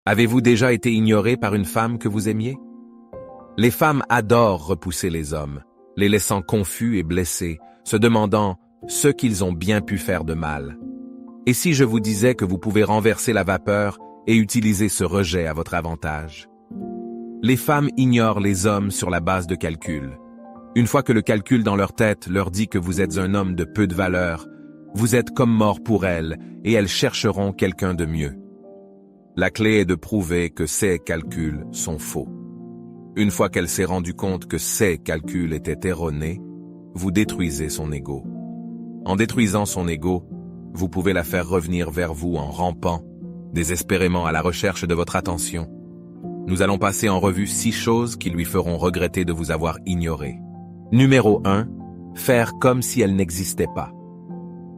Avez-vous déjà été ignoré par une femme que vous aimiez? Les femmes adorent repousser les hommes, les laissant confus et blessés, se demandant ce qu'ils ont bien pu faire de mal. Et si je vous disais que vous pouvez renverser la vapeur et utiliser ce rejet à votre avantage? Les femmes ignorent les hommes sur la base de calculs. Une fois que le calcul dans leur tête leur dit que vous êtes un homme de peu de valeur, vous êtes comme mort pour elles et elles chercheront quelqu'un de mieux. La clé est de prouver que ces calculs sont faux. Une fois qu'elle s'est rendue compte que ces calculs étaient erronés, vous détruisez son ego. En détruisant son ego, vous pouvez la faire revenir vers vous en rampant, désespérément à la recherche de votre attention. Nous allons passer en revue 6 choses qui lui feront regretter de vous avoir ignoré. Numéro 1. Faire comme si elle n'existait pas.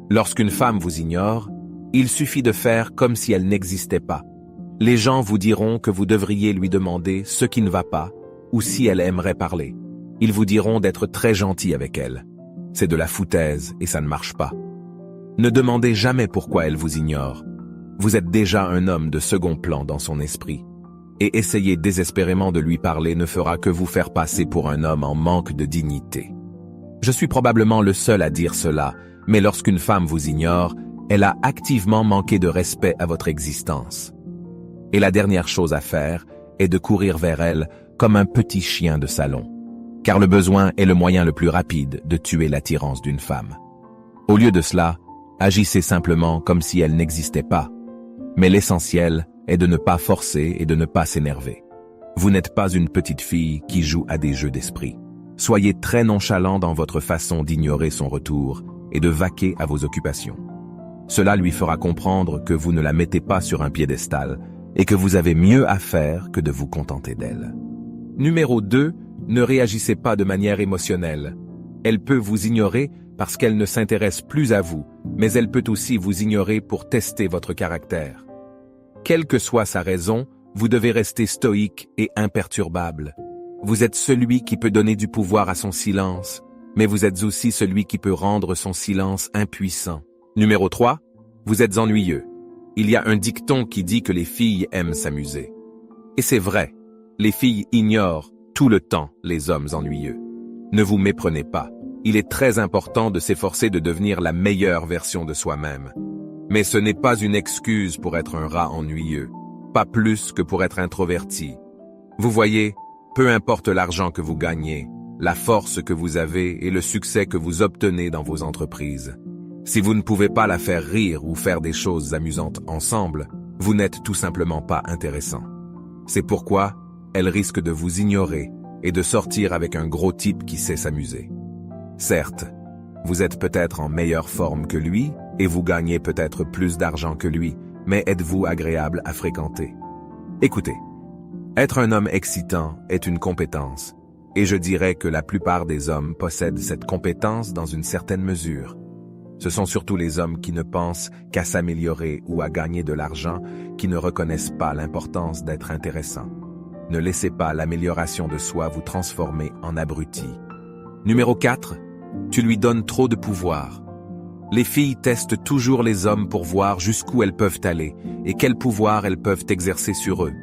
Lorsqu'une femme vous ignore, il suffit de faire comme si elle n'existait pas. Les gens vous diront que vous devriez lui demander ce qui ne va pas ou si elle aimerait parler. Ils vous diront d'être très gentil avec elle. C'est de la foutaise et ça ne marche pas. Ne demandez jamais pourquoi elle vous ignore. Vous êtes déjà un homme de second plan dans son esprit. Et essayer désespérément de lui parler ne fera que vous faire passer pour un homme en manque de dignité. Je suis probablement le seul à dire cela, mais lorsqu'une femme vous ignore, elle a activement manqué de respect à votre existence. Et la dernière chose à faire est de courir vers elle comme un petit chien de salon. Car le besoin est le moyen le plus rapide de tuer l'attirance d'une femme. Au lieu de cela, agissez simplement comme si elle n'existait pas. Mais l'essentiel est de ne pas forcer et de ne pas s'énerver. Vous n'êtes pas une petite fille qui joue à des jeux d'esprit. Soyez très nonchalant dans votre façon d'ignorer son retour et de vaquer à vos occupations. Cela lui fera comprendre que vous ne la mettez pas sur un piédestal et que vous avez mieux à faire que de vous contenter d'elle. Numéro 2. Ne réagissez pas de manière émotionnelle. Elle peut vous ignorer parce qu'elle ne s'intéresse plus à vous, mais elle peut aussi vous ignorer pour tester votre caractère. Quelle que soit sa raison, vous devez rester stoïque et imperturbable. Vous êtes celui qui peut donner du pouvoir à son silence, mais vous êtes aussi celui qui peut rendre son silence impuissant. Numéro 3. Vous êtes ennuyeux. Il y a un dicton qui dit que les filles aiment s'amuser. Et c'est vrai, les filles ignorent tout le temps les hommes ennuyeux. Ne vous méprenez pas, il est très important de s'efforcer de devenir la meilleure version de soi-même. Mais ce n'est pas une excuse pour être un rat ennuyeux, pas plus que pour être introverti. Vous voyez, peu importe l'argent que vous gagnez, la force que vous avez et le succès que vous obtenez dans vos entreprises. Si vous ne pouvez pas la faire rire ou faire des choses amusantes ensemble, vous n'êtes tout simplement pas intéressant. C'est pourquoi elle risque de vous ignorer et de sortir avec un gros type qui sait s'amuser. Certes, vous êtes peut-être en meilleure forme que lui et vous gagnez peut-être plus d'argent que lui, mais êtes-vous agréable à fréquenter? Écoutez, être un homme excitant est une compétence, et je dirais que la plupart des hommes possèdent cette compétence dans une certaine mesure. Ce sont surtout les hommes qui ne pensent qu'à s'améliorer ou à gagner de l'argent qui ne reconnaissent pas l'importance d'être intéressant. Ne laissez pas l'amélioration de soi vous transformer en abruti. Numéro 4. Tu lui donnes trop de pouvoir. Les filles testent toujours les hommes pour voir jusqu'où elles peuvent aller et quel pouvoir elles peuvent exercer sur eux.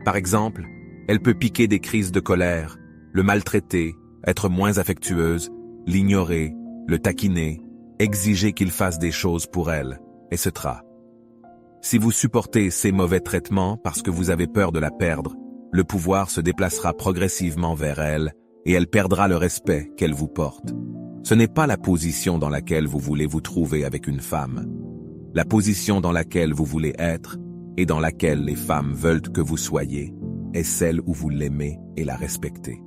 Par exemple, elle peut piquer des crises de colère, le maltraiter, être moins affectueuse, l'ignorer, le taquiner, exiger qu'il fasse des choses pour elle, etc. Si vous supportez ces mauvais traitements parce que vous avez peur de la perdre, le pouvoir se déplacera progressivement vers elle et elle perdra le respect qu'elle vous porte. Ce n'est pas la position dans laquelle vous voulez vous trouver avec une femme. La position dans laquelle vous voulez être et dans laquelle les femmes veulent que vous soyez est celle où vous l'aimez et la respectez.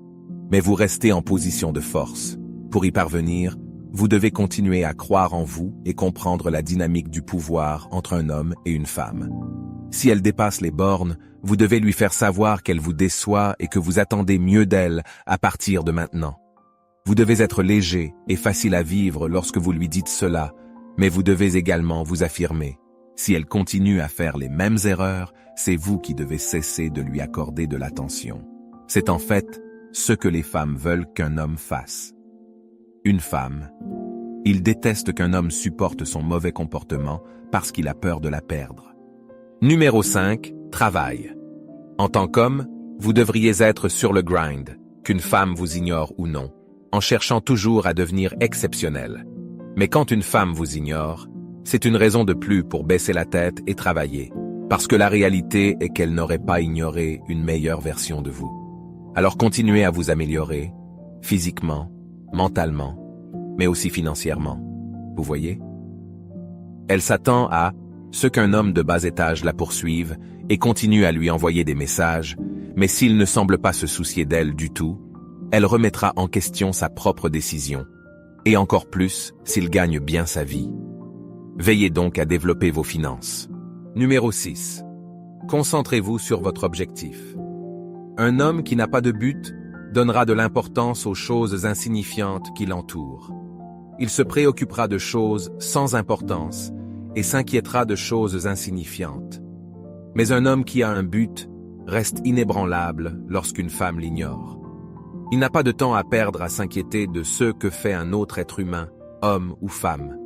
Mais vous restez en position de force. Pour y parvenir, vous devez continuer à croire en vous et comprendre la dynamique du pouvoir entre un homme et une femme. Si elle dépasse les bornes, vous devez lui faire savoir qu'elle vous déçoit et que vous attendez mieux d'elle à partir de maintenant. Vous devez être léger et facile à vivre lorsque vous lui dites cela, mais vous devez également vous affirmer. Si elle continue à faire les mêmes erreurs, c'est vous qui devez cesser de lui accorder de l'attention. C'est en fait ce que les femmes veulent qu'un homme fasse. Une femme, il déteste qu'un homme supporte son mauvais comportement parce qu'il a peur de la perdre. Numéro 5. Travail. En tant qu'homme, vous devriez être sur le grind, qu'une femme vous ignore ou non, en cherchant toujours à devenir exceptionnel. Mais quand une femme vous ignore, c'est une raison de plus pour baisser la tête et travailler, parce que la réalité est qu'elle n'aurait pas ignoré une meilleure version de vous. Alors continuez à vous améliorer, physiquement, mentalement, mais aussi financièrement. Vous voyez? Elle s'attend à ce qu'un homme de bas étage la poursuive et continue à lui envoyer des messages, mais s'il ne semble pas se soucier d'elle du tout, elle remettra en question sa propre décision, et encore plus s'il gagne bien sa vie. Veillez donc à développer vos finances. Numéro 6. Concentrez-vous sur votre objectif. Un homme qui n'a pas de but donnera de l'importance aux choses insignifiantes qui l'entourent. Il se préoccupera de choses sans importance et s'inquiétera de choses insignifiantes. Mais un homme qui a un but reste inébranlable lorsqu'une femme l'ignore. Il n'a pas de temps à perdre à s'inquiéter de ce que fait un autre être humain, homme ou femme.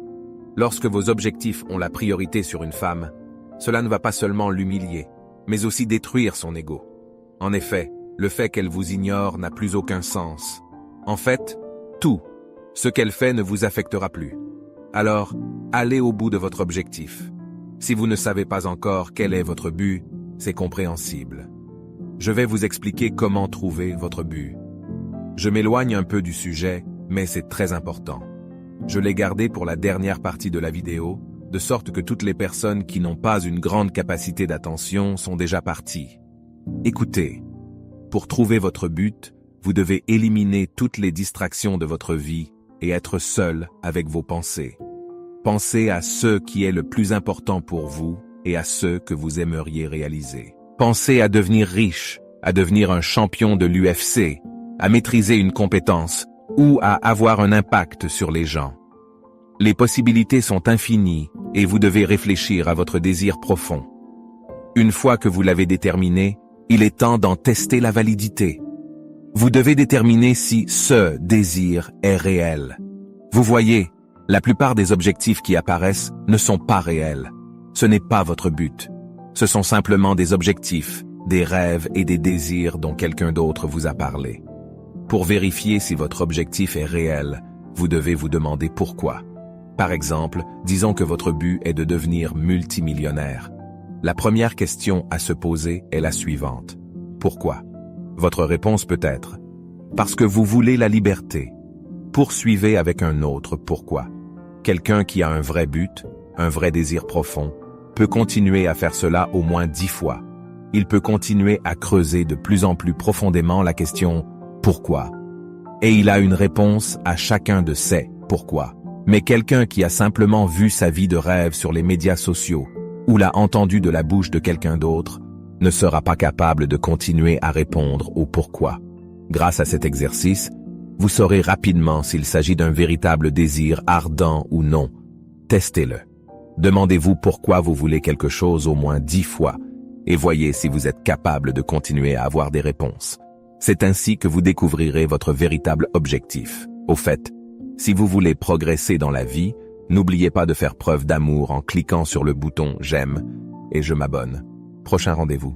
Lorsque vos objectifs ont la priorité sur une femme, cela ne va pas seulement l'humilier, mais aussi détruire son ego. En effet, le fait qu'elle vous ignore n'a plus aucun sens. En fait, tout ce qu'elle fait ne vous affectera plus. Alors, allez au bout de votre objectif. Si vous ne savez pas encore quel est votre but, c'est compréhensible. Je vais vous expliquer comment trouver votre but. Je m'éloigne un peu du sujet, mais c'est très important. Je l'ai gardé pour la dernière partie de la vidéo, de sorte que toutes les personnes qui n'ont pas une grande capacité d'attention sont déjà parties. Écoutez, pour trouver votre but, vous devez éliminer toutes les distractions de votre vie et être seul avec vos pensées. Pensez à ce qui est le plus important pour vous et à ce que vous aimeriez réaliser. Pensez à devenir riche, à devenir un champion de l'UFC, à maîtriser une compétence ou à avoir un impact sur les gens. Les possibilités sont infinies et vous devez réfléchir à votre désir profond. Une fois que vous l'avez déterminé, il est temps d'en tester la validité. Vous devez déterminer si ce désir est réel. Vous voyez, la plupart des objectifs qui apparaissent ne sont pas réels. Ce n'est pas votre but. Ce sont simplement des objectifs, des rêves et des désirs dont quelqu'un d'autre vous a parlé. Pour vérifier si votre objectif est réel, vous devez vous demander pourquoi. Par exemple, disons que votre but est de devenir multimillionnaire. La première question à se poser est la suivante. Pourquoi? Votre réponse peut être « Parce que vous voulez la liberté ». Poursuivez avec un autre pourquoi. Quelqu'un qui a un vrai but, un vrai désir profond, peut continuer à faire cela au moins 10 fois. Il peut continuer à creuser de plus en plus profondément la question « Pourquoi ?» Et il a une réponse à chacun de ces « Pourquoi ?» Mais quelqu'un qui a simplement vu sa vie de rêve sur les médias sociaux ou l'a entendu de la bouche de quelqu'un d'autre ne sera pas capable de continuer à répondre au « Pourquoi ?» Grâce à cet exercice, vous saurez rapidement s'il s'agit d'un véritable désir ardent ou non. Testez-le. Demandez-vous pourquoi vous voulez quelque chose au moins 10 fois et voyez si vous êtes capable de continuer à avoir des réponses. C'est ainsi que vous découvrirez votre véritable objectif. Au fait, si vous voulez progresser dans la vie, n'oubliez pas de faire preuve d'amour en cliquant sur le bouton « J'aime » et « Je m'abonne ». Prochain rendez-vous.